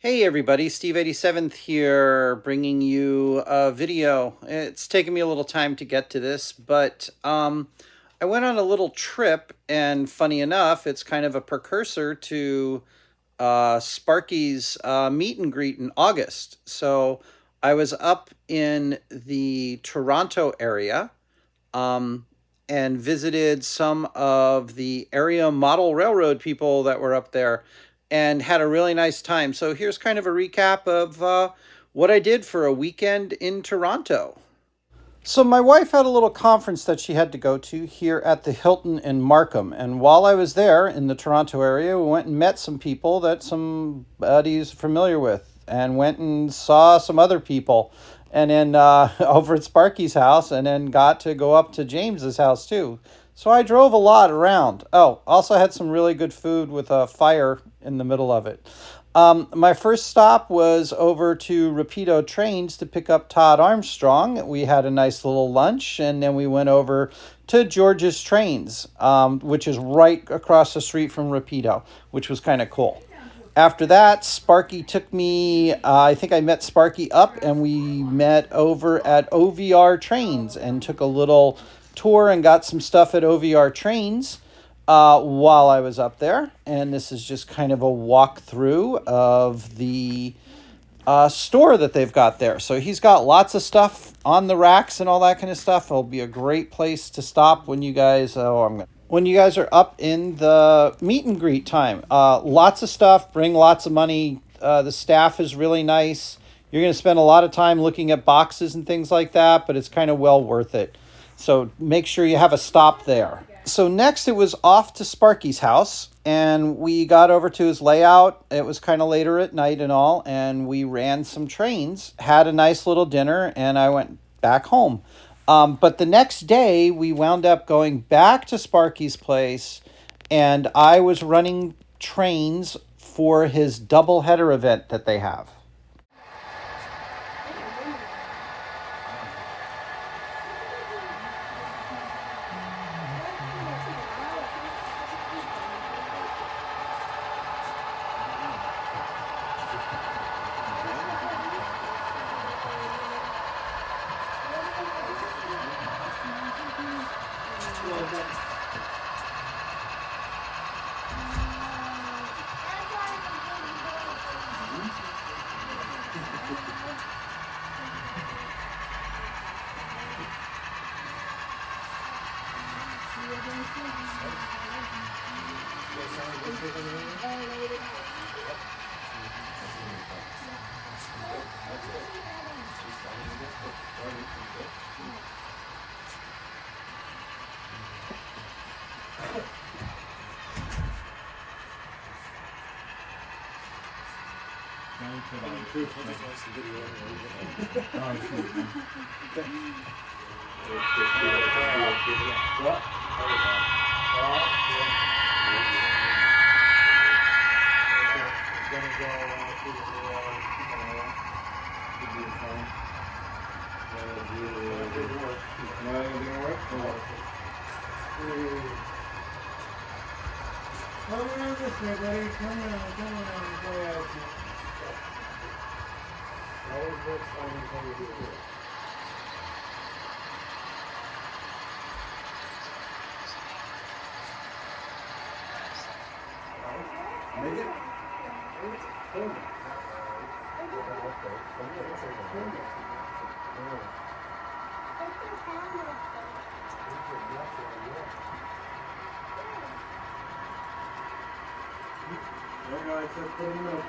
Hey everybody, Steve 87th here, bringing you a video. It's taken me a little time to get to this, but I went on a little trip, and funny enough, it's kind of a precursor to Sparky's meet and greet in August. So I was up in the Toronto area and visited some of the area model railroad people that were up there and had a really nice time. So here's kind of a recap of what I did for a weekend in Toronto. So my wife had a little conference that she had to go to here at the Hilton in Markham. And while I was there in the Toronto area, we went and met some people that some buddies familiar with and went and saw some other people. And then over at Sparky's house, and then got to go up to James's house too. So I drove a lot around. Oh, also had some really good food with a fire in the middle of it. My first stop was over to MikeHOTrains to pick up Todd Armstrong. We had a nice little lunch, and then we went over to George's Trains, which is right across the street from Rapido, which was kind of cool. After that, Sparky took me, I think I met Sparky up, and we met over at OVR Trains and took a little tour and got some stuff at OVR Trains while I was up there. And this is just kind of a walkthrough of the store that they've got there. So he's got lots of stuff on the racks and all that kind of stuff. It'll be a great place to stop when you guys, when you guys are up in the meet and greet time. Lots of stuff, bring lots of money. The staff is really nice. You're going to spend a lot of time looking at boxes and things like that, but it's kind of well worth it. So make sure you have a stop there. So next it was off to Sparky's house, and we got over to his layout. It was kind of later at night and all, and we ran some trains, had a nice little dinner, and I went back home. But the next day we wound up going back to Sparky's place, and I was running trains for his doubleheader event that they have. Come around this way, buddy. Come around, go out. Always works on you do it. Make it? Alright, so put him up.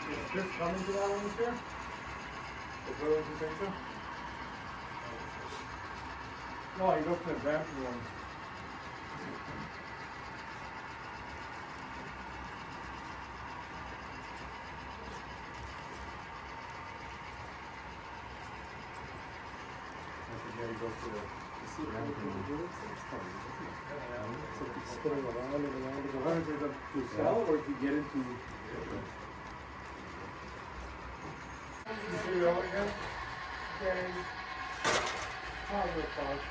Is Chris coming to that one this year? The Burlington thing too? No, he goes to the Brampton one. Spinning around and around and around to sell, or to get into. You roll again? Okay. Pause or pause.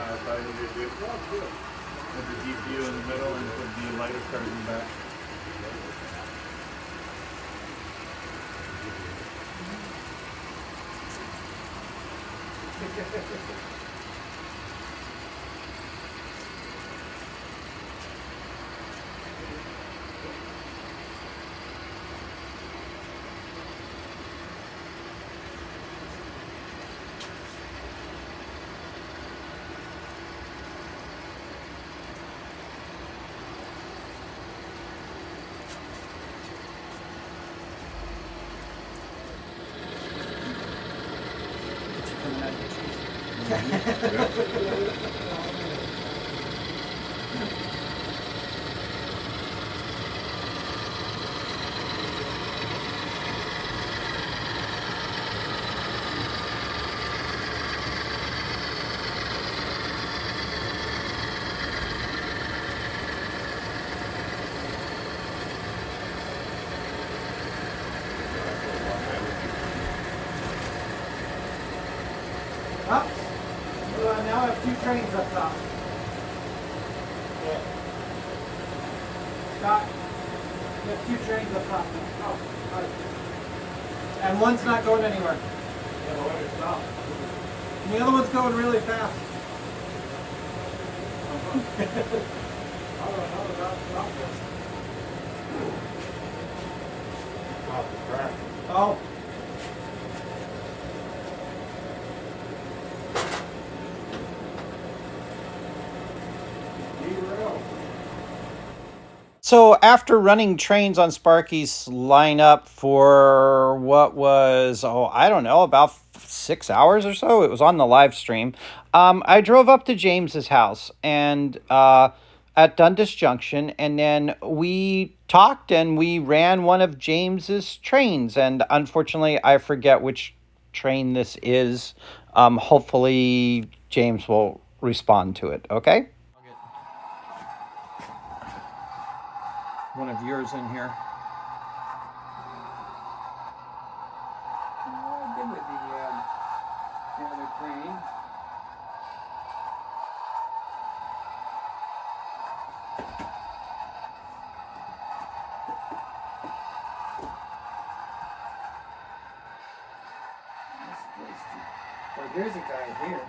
If I needed to do with the GPU in the middle and put the lighter card in the back. Up. Now I have 2 trains up top. Scott, you have 2 trains up top now. Oh, all right. And one's not going anywhere. Yeah, the one is stop. And the other one's going really fast. Oh. So after running trains on Sparky's lineup for what was, I don't know, about 6 hours or so, it was on the live stream, I drove up to James's house and at Dundas Junction, and then we talked and we ran one of James's trains, and unfortunately I forget which train this is. Hopefully James will respond to it, okay? One of yours in here. I did with the other crane. Well, here's a guy here.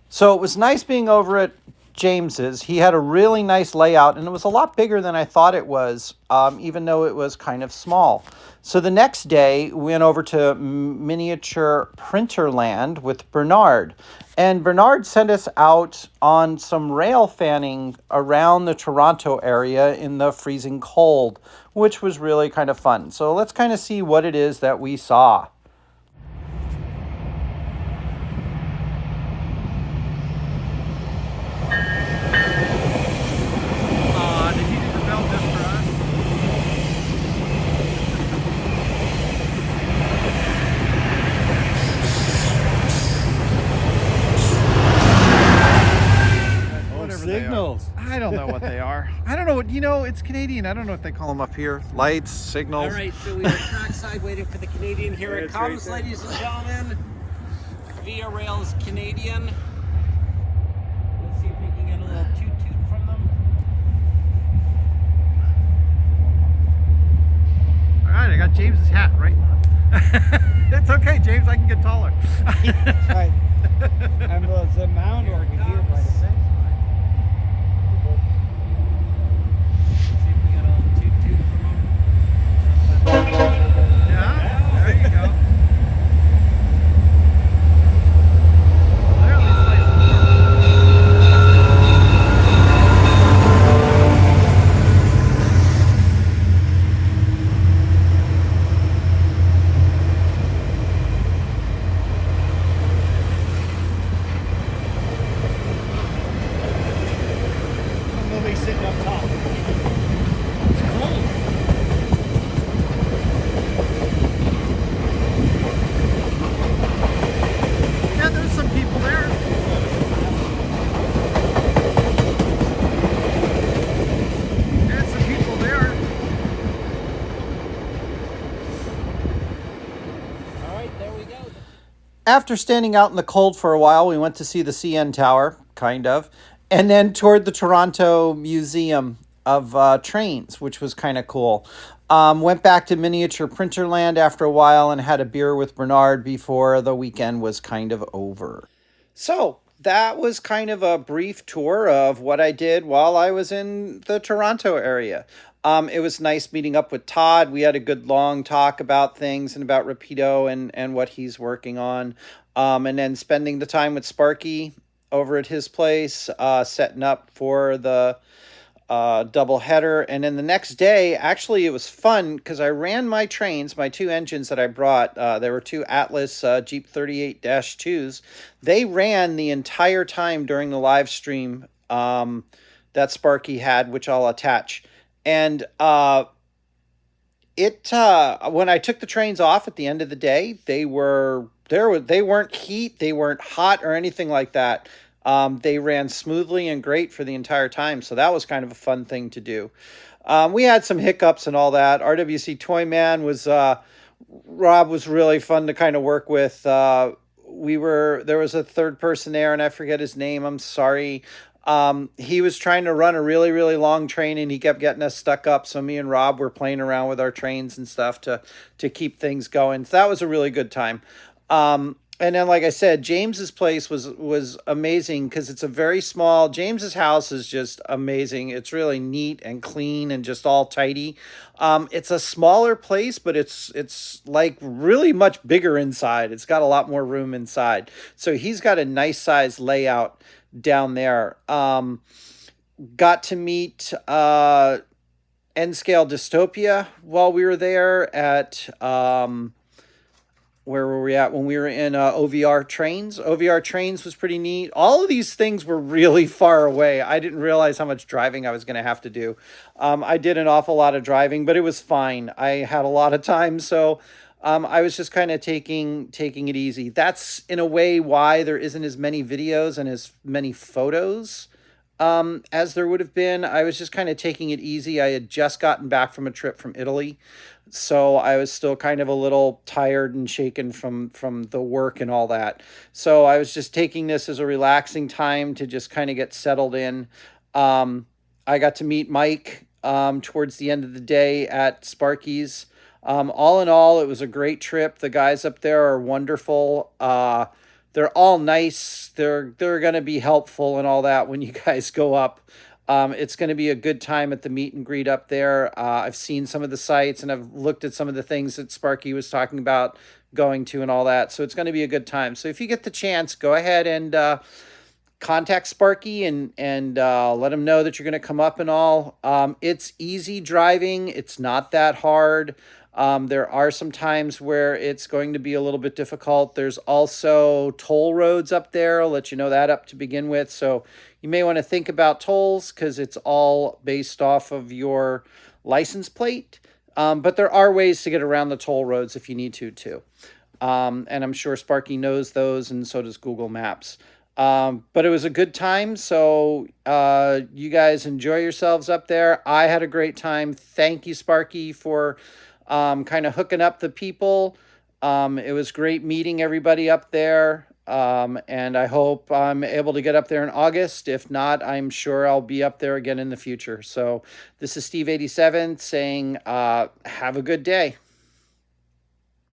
So it was nice being over at James's. He had a really nice layout, and it was a lot bigger than I thought it was, even though it was kind of small. So the next day, we went over to Miniature Printerland with Bernard. And Bernard sent us out on some rail fanning around the Toronto area in the freezing cold, which was really kind of fun. So let's kind of see what it is that we saw. Signals. I don't know what they are. I don't know what, you know, it's Canadian. I don't know what they call them up here. Lights, signals. All right, so we are trackside waiting for the Canadian. Here it comes, ladies and gentlemen. Via Rails Canadian. Let's see if we can get a little toot-toot from them. All right, I got James's hat right now. It's okay, James, I can get taller. Right. And the mound over here by the fence. See if we get a little toot-toot from them. Yeah, there you go. Clearly it's nice and Nobody's sitting up top. It's cold. Yeah, there's some people there. There's some people there. All right, there we go. After standing out in the cold for a while, we went to see the CN Tower, kind of, and then toured the Toronto Museum of Trains, which was kind of cool. Went back to Miniature Printerland after a while and had a beer with Bernard before the weekend was kind of over. So that was kind of a brief tour of what I did while I was in the Toronto area. It was nice meeting up with Todd. We had a good long talk about things and about Rapido and what he's working on. And then spending the time with Sparky over at his place, setting up for the double header. And then the next day, actually, it was fun because I ran my trains, my two engines that I brought. There were two Atlas Jeep 38-2s. They ran the entire time during the live stream that Sparky had, which I'll attach. And when I took the trains off at the end of the day, they weren't heat, they weren't hot or anything like that. They ran smoothly and great for the entire time. So that was kind of a fun thing to do. We had some hiccups and all that. RWC Toyman was, Rob was really fun to kind of work with. There was a third person there and I forget his name. I'm sorry. He was trying to run a really, really long train and he kept getting us stuck up. So me and Rob were playing around with our trains and stuff to keep things going. So that was a really good time. And then, like I said, James's place was amazing because it's a very small. James's house is just amazing. It's really neat and clean and just all tidy. It's a smaller place, but it's like really much bigger inside. It's got a lot more room inside. So he's got a nice size layout down there. Got to meet Scale Dystopia while we were there at where were we at when we were in OVR Trains? OVR Trains was pretty neat. All of these things were really far away. I didn't realize how much driving I was going to have to do. I did an awful lot of driving, but it was fine. I had a lot of time, so I was just kind of taking it easy. That's in a way why there isn't as many videos and as many photos as there would have been. I was just kind of taking it easy. I had just gotten back from a trip from Italy, so I was still kind of a little tired and shaken from the work and all that. So I was just taking this as a relaxing time to just kind of get settled in. I got to meet Mike towards the end of the day at Sparky's. All in all, it was a great trip. The guys up there are wonderful. They're all nice. They're going to be helpful and all that when you guys go up. It's going to be a good time at the meet and greet up there. I've seen some of the sites and I've looked at some of the things that Sparky was talking about going to and all that. So it's going to be a good time. So if you get the chance, go ahead and contact Sparky and let him know that you're going to come up and all. It's easy driving. It's not that hard. There are some times where it's going to be a little bit difficult. There's also toll roads up there. I'll let you know that up to begin with. So you may want to think about tolls because it's all based off of your license plate. But there are ways to get around the toll roads if you need to too. And I'm sure Sparky knows those, and so does Google Maps. But it was a good time. So you guys enjoy yourselves up there. I had a great time. Thank you, Sparky, for kind of hooking up the people. It was great meeting everybody up there. And I hope I'm able to get up there in August. If not, I'm sure I'll be up there again in the future. So this is Steve 87 saying, have a good day.